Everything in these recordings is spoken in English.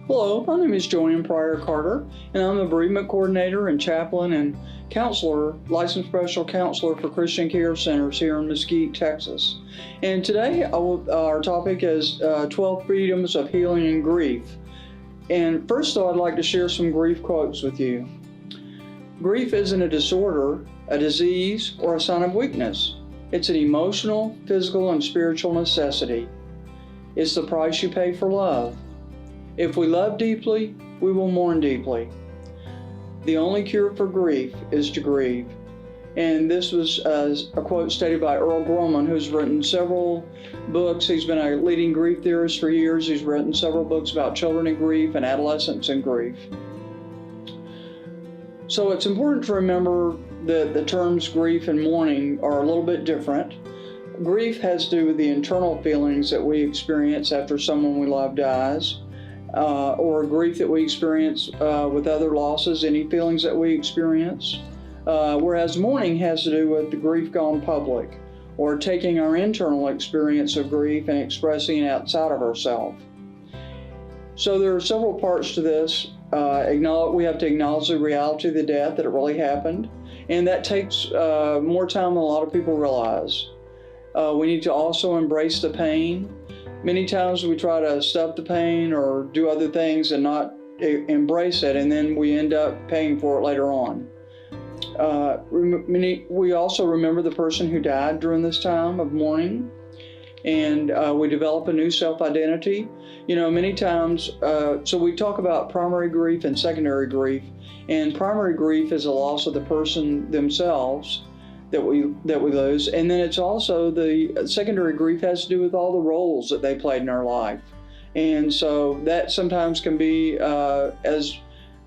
Hello, my name is JoAnne Pryor-Carter, and I'm the bereavement coordinator and chaplain and counselor, licensed professional counselor for Christian Care Centers here in Mesquite, Texas. And today our topic is 12 freedoms of healing and grief. And first of all, I'd like to share some grief quotes with you. Grief isn't a disorder, a disease, or a sign of weakness. It's an emotional, physical, and spiritual necessity. It's the price you pay for love. If we love deeply, we will mourn deeply. The only cure for grief is to grieve. And this was a quote stated by Earl Groman, who's written several books. He's been a leading grief theorist for years. He's written several books about children in grief and adolescents in grief. So it's important to remember that the terms grief and mourning are a little bit different. Grief has to do with the internal feelings that we experience after someone we love dies. Or grief that we experience with other losses, any feelings that we experience. Whereas mourning has to do with the grief gone public, or taking our internal experience of grief and expressing it outside of ourselves. So there are several parts to this. We have to acknowledge the reality of the death, that it really happened, and that takes more time than a lot of people realize. We need to also embrace the pain. Many times we try to stuff the pain or do other things and not embrace it, and then we end up paying for it later on. We also remember the person who died during this time of mourning, and we develop a new self-identity. You know, many times, so we talk about primary grief and secondary grief, and primary grief is a loss of the person themselves that we lose, and then it's also the secondary grief has to do with all the roles that they played in our life, and so that sometimes can be as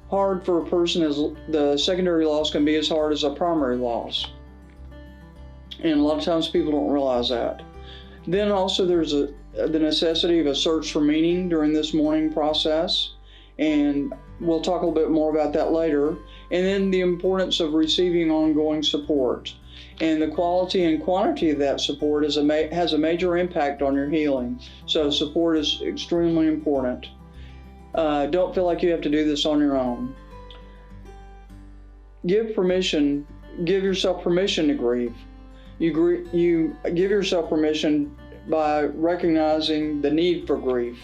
hard for a person as the secondary loss can be as hard as a primary loss, and a lot of times people don't realize that. Then also there's the necessity of a search for meaning during this mourning process, and we'll talk a little bit more about that later. And then the importance of receiving ongoing support. And the quality and quantity of that support has a major impact on your healing. So support is extremely important. Don't feel like you have to do this on your own. Give yourself permission to grieve. You give yourself permission by recognizing the need for grief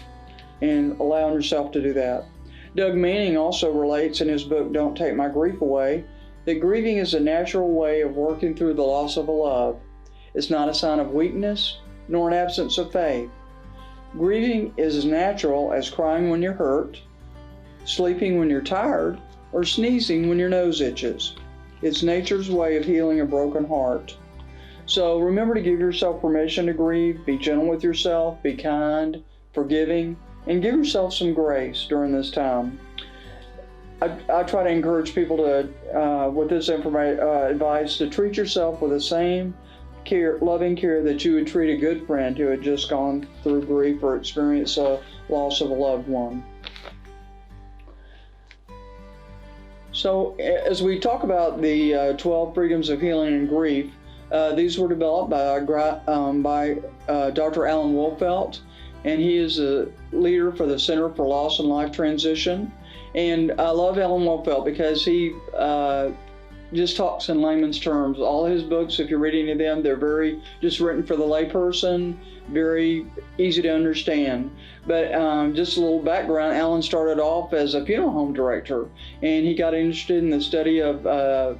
and allowing yourself to do that. Doug Manning also relates in his book, Don't Take My Grief Away, that grieving is a natural way of working through the loss of a love. It's not a sign of weakness, nor an absence of faith. Grieving is as natural as crying when you're hurt, sleeping when you're tired, or sneezing when your nose itches. It's nature's way of healing a broken heart. So remember to give yourself permission to grieve, be gentle with yourself, be kind, forgiving, and give yourself some grace during this time. I try to encourage people to, with this advice, to treat yourself with the same loving care that you would treat a good friend who had just gone through grief or experienced a loss of a loved one. So as we talk about the 12 freedoms of healing and grief, these were developed by Dr. Alan Wolfelt, and he is a leader for the Center for Loss and Life Transition. And I love Alan Wolfelt because he just talks in layman's terms. All his books, if you're reading them, they're very just written for the layperson, very easy to understand. But just a little background, Alan started off as a funeral home director, and he got interested in the study of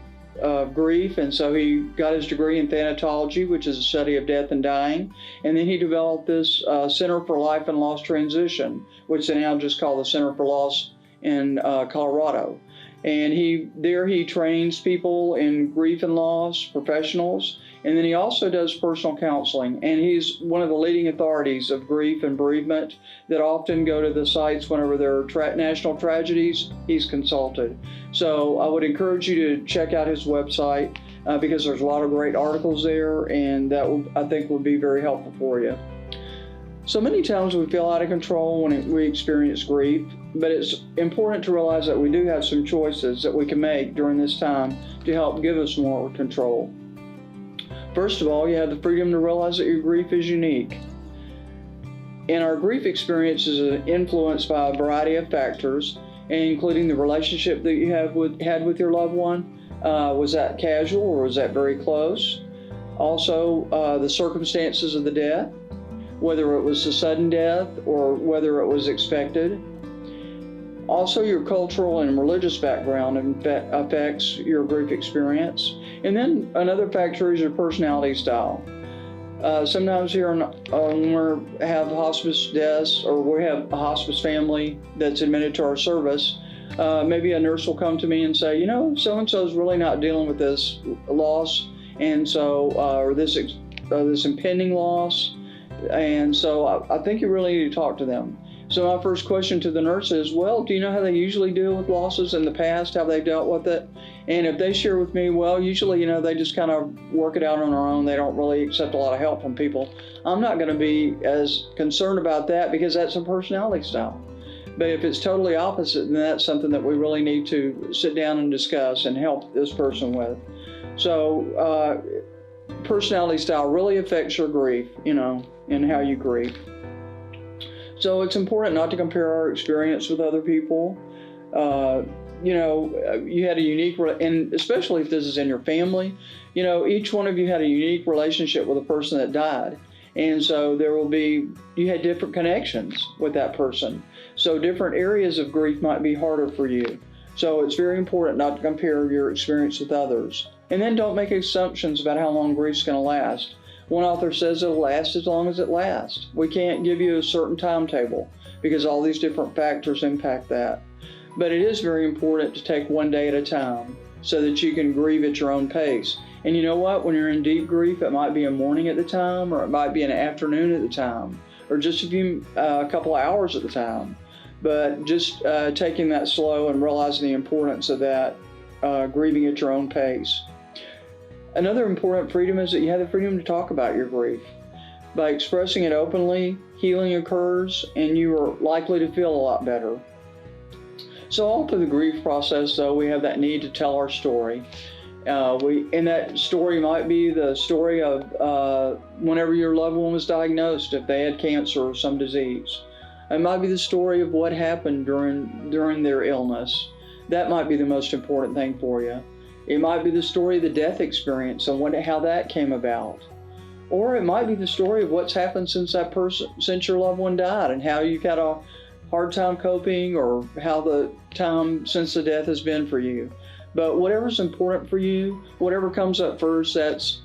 grief, and so he got his degree in thanatology, which is a study of death and dying, and then he developed this Center for Life and Loss Transition, which they now just call the Center for Loss in Colorado. And he trains people in grief and loss, professionals, and then he also does personal counseling, and he's one of the leading authorities of grief and bereavement that often go to the sites whenever there are national tragedies. He's consulted. So I would encourage you to check out his website because there's a lot of great articles there, and that I think would be very helpful for you. So many times we feel out of control when we experience grief, but it's important to realize that we do have some choices that we can make during this time to help give us more control. First of all, you have the freedom to realize that your grief is unique. And our grief experience is influenced by a variety of factors, including the relationship that you had with your loved one. Was that casual or was that very close? Also, the circumstances of the death, whether it was a sudden death or whether it was expected. Also, your cultural and religious background affects your grief experience. And then another factor is your personality style. Sometimes here when we have hospice deaths or we have a hospice family that's admitted to our service, maybe a nurse will come to me and say, you know, so-and-so is really not dealing with this loss, and so, or this impending loss, and so I think you really need to talk to them. So my first question to the nurse is, well, do you know how they usually deal with losses in the past, how they've dealt with it? And if they share with me, well, usually, you know, they just kind of work it out on their own. They don't really accept a lot of help from people. I'm not going to be as concerned about that because that's a personality style. But if it's totally opposite, then that's something that we really need to sit down and discuss and help this person with. So personality style really affects your grief, you know, and how you grieve. So it's important not to compare our experience with other people. You know, you had a unique, and especially if this is in your family, you know, each one of you had a unique relationship with a person that died. And so you had different connections with that person. So different areas of grief might be harder for you. So it's very important not to compare your experience with others. And then don't make assumptions about how long grief's going to last. One author says it'll last as long as it lasts. We can't give you a certain timetable because all these different factors impact that. But it is very important to take one day at a time so that you can grieve at your own pace. And you know what? When you're in deep grief, it might be a morning at the time, or it might be an afternoon at the time, or just a couple of hours at the time. But just taking that slow and realizing the importance of that, grieving at your own pace. Another important freedom is that you have the freedom to talk about your grief. By expressing it openly, healing occurs, and you are likely to feel a lot better. So all through the grief process, though, we have that need to tell our story. And that story might be the story of whenever your loved one was diagnosed, if they had cancer or some disease. It might be the story of what happened during their illness. That might be the most important thing for you. It might be the story of the death experience and how that came about. Or it might be the story of what's happened since your loved one died and how you've had a hard time coping, or how the time since the death has been for you. But whatever's important for you, whatever comes up first, that's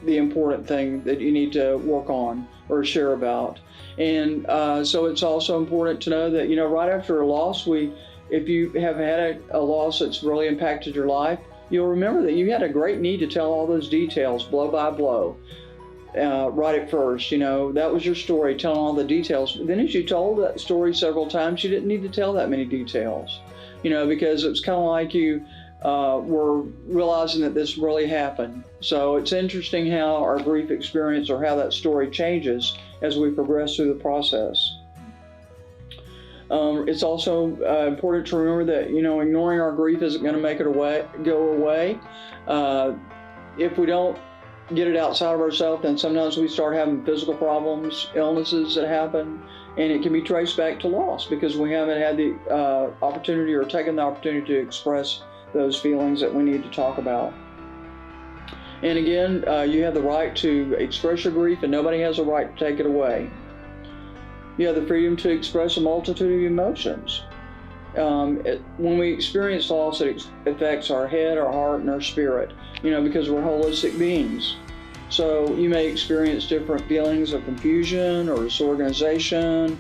the important thing that you need to work on or share about. And so it's also important to know that, you know, right after a loss, if you have had a loss that's really impacted your life, you'll remember that you had a great need to tell all those details blow by blow. Right at first, you know, that was your story, telling all the details. But then as you told that story several times, you didn't need to tell that many details, you know, because it was kind of like you were realizing that this really happened. So it's interesting how our grief experience or how that story changes as we progress through the process. It's also important to remember that, you know, ignoring our grief isn't going to make it go away. If we don't get it outside of ourselves, then sometimes we start having physical problems, illnesses that happen, and it can be traced back to loss because we haven't had the opportunity or taken the opportunity to express those feelings that we need to talk about. And again, you have the right to express your grief, and nobody has a right to take it away. You have the freedom to express a multitude of emotions. When we experience loss, it affects our head, our heart, and our spirit, you know, because we're holistic beings. So you may experience different feelings of confusion or disorganization,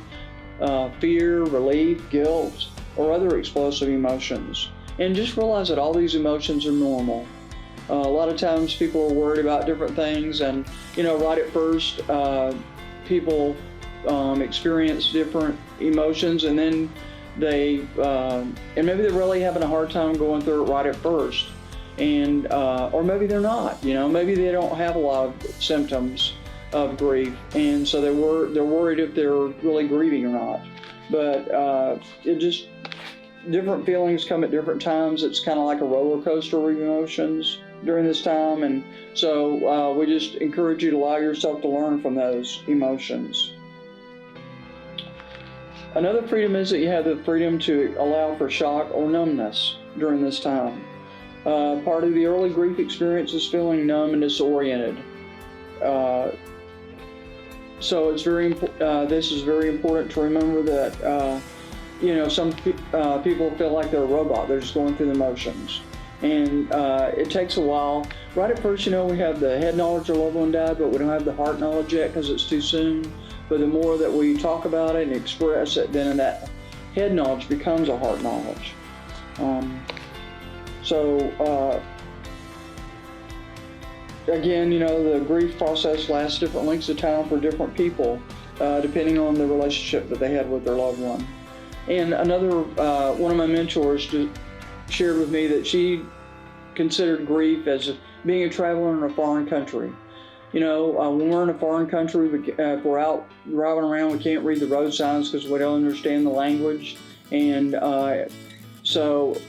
fear, relief, guilt, or other explosive emotions. And just realize that all these emotions are normal. A lot of times people are worried about different things, and, you know, right at first, people experience different emotions, and then and maybe they're really having a hard time going through it right at first, and or maybe they're not, you know, maybe they don't have a lot of symptoms of grief, and so they're worried if they're really grieving or not. But different feelings come at different times. It's kind of like a roller coaster of emotions during this time, and so we just encourage you to allow yourself to learn from those emotions. Another freedom is that you have the freedom to allow for shock or numbness during this time. Part of the early grief experience is feeling numb and disoriented. So it's this is very important to remember that, some people feel like they're a robot. They're just going through the motions. And it takes a while. Right at first, we have the head knowledge our loved one died, but we don't have the heart knowledge yet because it's too soon. But the more that we talk about it and express it, then that head knowledge becomes a heart knowledge. Again, the grief process lasts different lengths of time for different people, depending on the relationship that they had with their loved one. And another, one of my mentors shared with me that she considered grief as being a traveler in a foreign country. When we're in a foreign country, if we're out driving around, we can't read the road signs because we don't understand the language, and so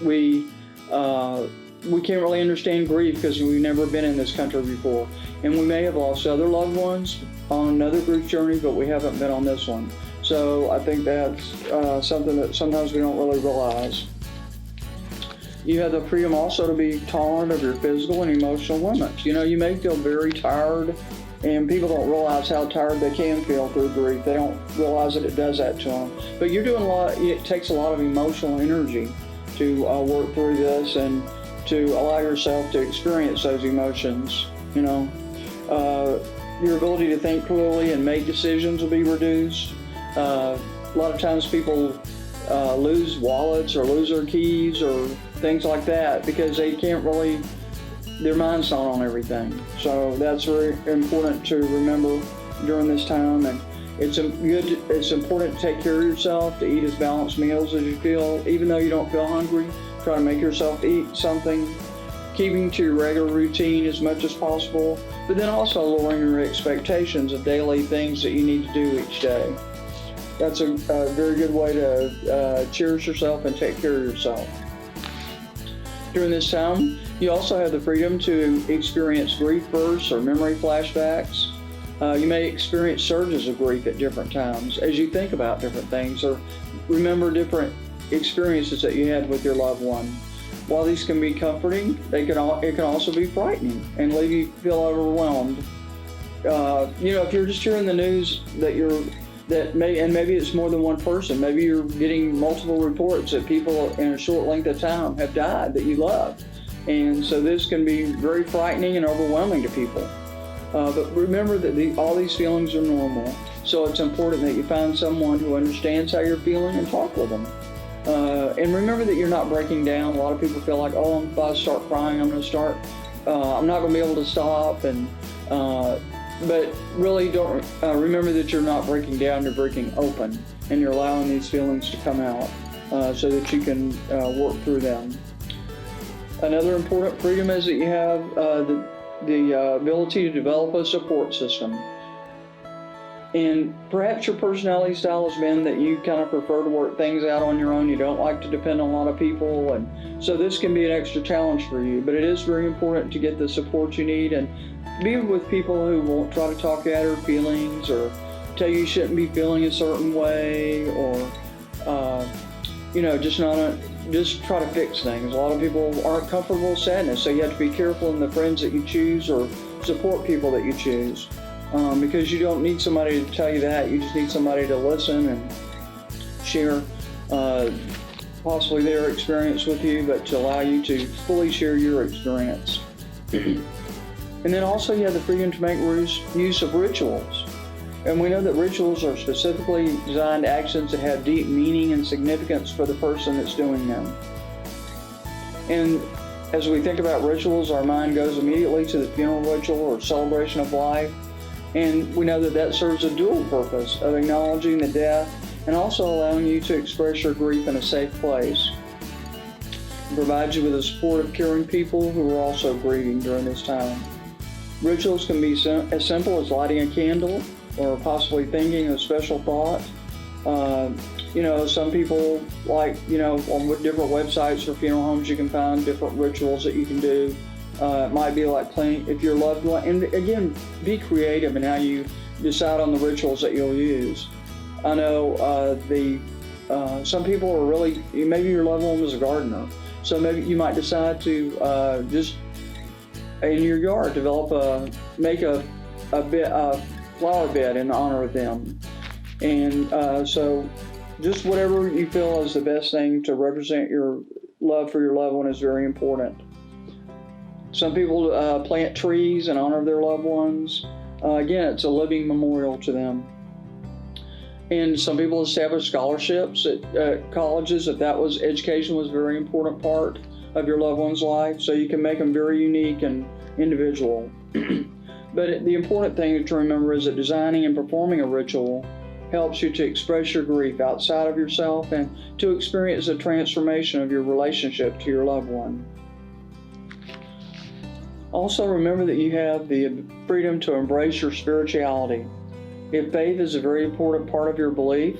we can't really understand grief because we've never been in this country before. And we may have lost other loved ones on another grief journey, but we haven't been on this one. So I think that's something that sometimes we don't really realize. You have the freedom also to be tolerant of your physical and emotional limits. You may feel very tired, and people don't realize how tired they can feel through grief. They don't realize that it does that to them. But you're doing it takes a lot of emotional energy to work through this and to allow yourself to experience those emotions. Your ability to think clearly and make decisions will be reduced. A lot of times people lose wallets or lose their keys or things like that because they can't really, their mind's not on everything. So that's very important to remember during this time. And it's important to take care of yourself, to eat as balanced meals as you feel. Even though you don't feel hungry, try to make yourself eat something, keeping to your regular routine as much as possible, but then also lowering your expectations of daily things that you need to do each day. That's a very good way to cherish yourself and take care of yourself. During this time, you also have the freedom to experience grief bursts or memory flashbacks. You may experience surges of grief at different times as you think about different things or remember different experiences that you had with your loved one. While these can be comforting, it can also be frightening and leave you feel overwhelmed. If you're just hearing the news maybe it's more than one person. Maybe you're getting multiple reports that people in a short length of time have died that you love. And so this can be very frightening and overwhelming to people. But remember that all these feelings are normal. So it's important that you find someone who understands how you're feeling and talk with them. And remember that you're not breaking down. A lot of people feel like, if I start crying, I'm not going to be able to stop. But really don't remember that you're not breaking down, you're breaking open, and you're allowing these feelings to come out so that you can work through them. Another important freedom is that you have the ability to develop a support system. And perhaps your personality style has been that you kind of prefer to work things out on your own. You don't like to depend on a lot of people. And so this can be an extra challenge for you. But it is very important to get the support you need and be with people who won't try to talk you out of your feelings or tell you shouldn't be feeling a certain way or, just try to fix things. A lot of people aren't comfortable with sadness. So you have to be careful in the friends that you choose or support people that you choose. Because you don't need somebody to tell you that. You just need somebody to listen and share possibly their experience with you, but to allow you to fully share your experience. And then also you have the freedom to make use of rituals. And we know that rituals are specifically designed actions that have deep meaning and significance for the person that's doing them. And as we think about rituals, our mind goes immediately to the funeral ritual or celebration of life. And we know that serves a dual purpose of acknowledging the death and also allowing you to express your grief in a safe place. It provides you with the support of caring people who are also grieving during this time. Rituals can be as simple as lighting a candle or possibly thinking a special thought. Some people on different websites for funeral homes, you can find different rituals that you can do. It might be like cleaning if your loved one, and again, be creative in how you decide on the rituals that you'll use. I know some people are really, maybe your loved one was a gardener, so maybe you might decide to just in your yard make a flower bed in honor of them. And so just whatever you feel is the best thing to represent your love for your loved one is very important. Some people plant trees in honor of their loved ones. Again, it's a living memorial to them. And some people establish scholarships at colleges if education was a very important part of your loved one's life, so you can make them very unique and individual. But the important thing to remember is that designing and performing a ritual helps you to express your grief outside of yourself and to experience a transformation of your relationship to your loved one. Also, remember that you have the freedom to embrace your spirituality. If faith is a very important part of your belief,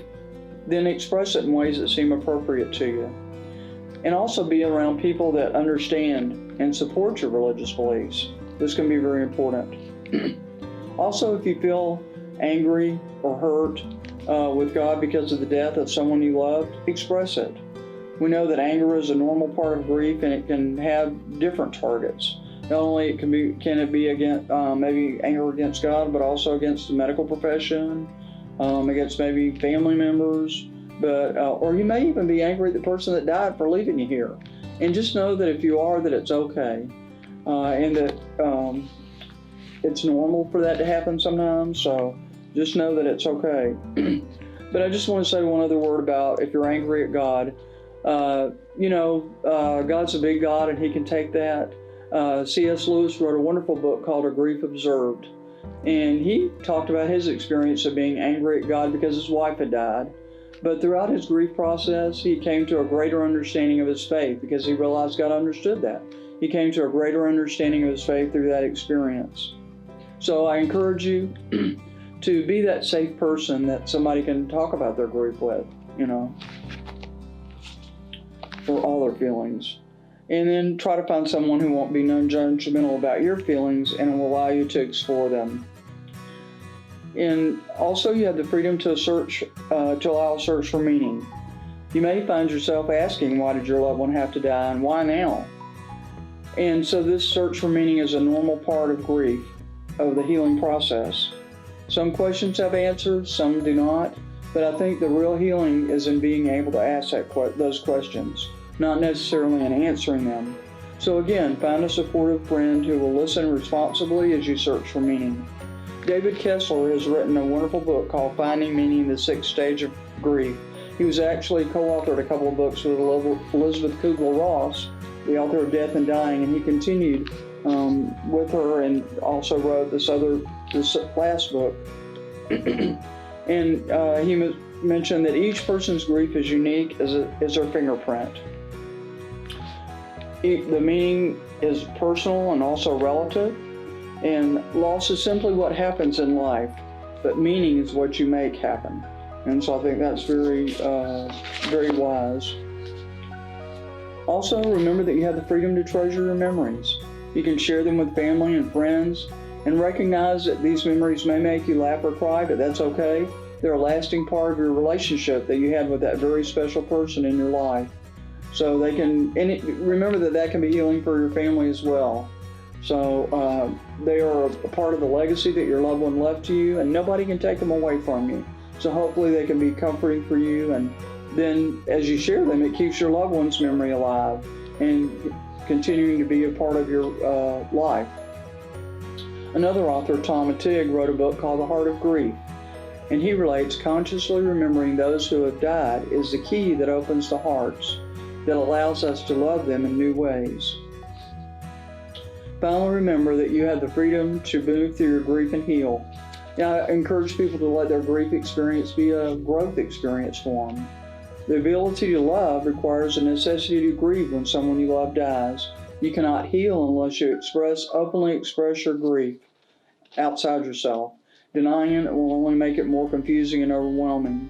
then express it in ways that seem appropriate to you. And also be around people that understand and support your religious beliefs. This can be very important. Also, if you feel angry or hurt with God because of the death of someone you loved, express it. We know that anger is a normal part of grief, and it can have different targets. Not only can it be against maybe anger against God, but also against the medical profession, against maybe family members, or you may even be angry at the person that died for leaving you here. And just know that if you are, that it's okay, and that it's normal for that to happen sometimes. So just know that it's okay. But I just want to say one other word about if you're angry at God. God's a big God, and He can take that. C.S. Lewis wrote a wonderful book called A Grief Observed, and he talked about his experience of being angry at God because his wife had died. But throughout his grief process, he came to a greater understanding of his faith because he realized God understood that. He came to a greater understanding of his faith through that experience. So I encourage you to be that safe person that somebody can talk about their grief with, for all their feelings. And then try to find someone who won't be non-judgmental about your feelings and will allow you to explore them. And also, you have the freedom to allow a search for meaning. You may find yourself asking, why did your loved one have to die, and why now? And so this search for meaning is a normal part of grief, of the healing process. Some questions have answers, some do not, but I think the real healing is in being able to ask those questions, not necessarily in answering them. So again, find a supportive friend who will listen responsibly as you search for meaning. David Kessler has written a wonderful book called Finding Meaning, the Sixth Stage of Grief. He was actually co-authored a couple of books with Elizabeth Kubler-Ross, the author of Death and Dying, and he continued with her and also wrote this last book. And he mentioned that each person's grief is unique as their fingerprint. The meaning is personal and also relative, and loss is simply what happens in life, but meaning is what you make happen. And so I think that's very, very wise. Also, remember that you have the freedom to treasure your memories. You can share them with family and friends, and recognize that these memories may make you laugh or cry, but that's okay. They're a lasting part of your relationship that you had with that very special person in your life. So remember that can be healing for your family as well. So they are a part of the legacy that your loved one left to you, and nobody can take them away from you. So hopefully they can be comforting for you, and then as you share them, it keeps your loved one's memory alive and continuing to be a part of your life. Another author, Tom Attig, wrote a book called The Heart of Grief, and he relates consciously remembering those who have died is the key that opens the hearts, that allows us to love them in new ways. Finally, remember that you have the freedom to move through your grief and heal. Now, I encourage people to let their grief experience be a growth experience for them. The ability to love requires a necessity to grieve when someone you love dies. You cannot heal unless you openly express your grief outside yourself. Denying it will only make it more confusing and overwhelming.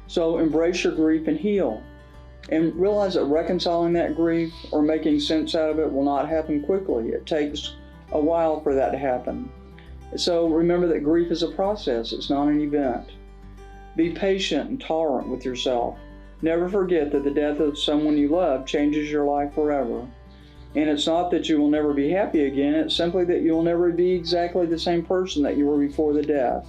So embrace your grief and heal. And realize that reconciling that grief or making sense out of it will not happen quickly. It takes a while for that to happen. So remember that grief is a process, it's not an event. Be patient and tolerant with yourself. Never forget that the death of someone you love changes your life forever. And it's not that you will never be happy again, it's simply that you will never be exactly the same person that you were before the death.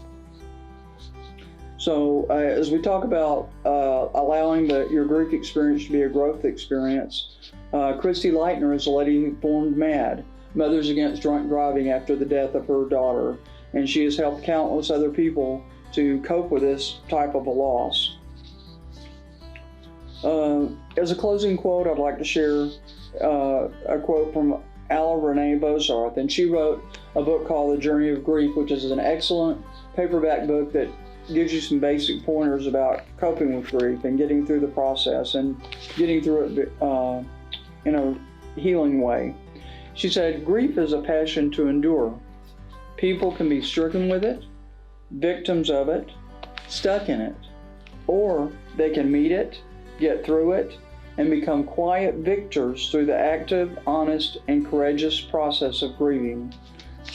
So as we talk about allowing your grief experience to be a growth experience, Christy Leitner is a lady who formed MAD, Mothers Against Drunk Driving, after the death of her daughter. And she has helped countless other people to cope with this type of a loss. As a closing quote, I'd like to share a quote from Alla Renee Bozarth, and she wrote a book called The Journey of Grief, which is an excellent paperback book that gives you some basic pointers about coping with grief and getting through the process and getting through it in a healing way. She said, "Grief is a passion to endure. People can be stricken with it, victims of it, stuck in it, or they can meet it, get through it, and become quiet victors through the active, honest, and courageous process of grieving."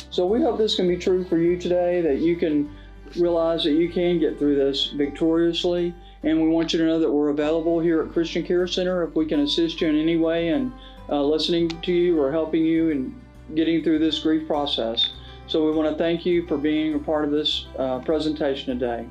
So we hope this can be true for you today, that you can realize that you can get through this victoriously. And we want you to know that we're available here at Christian Care Center if we can assist you in any way in listening to you or helping you in getting through this grief process. So we want to thank you for being a part of this presentation today.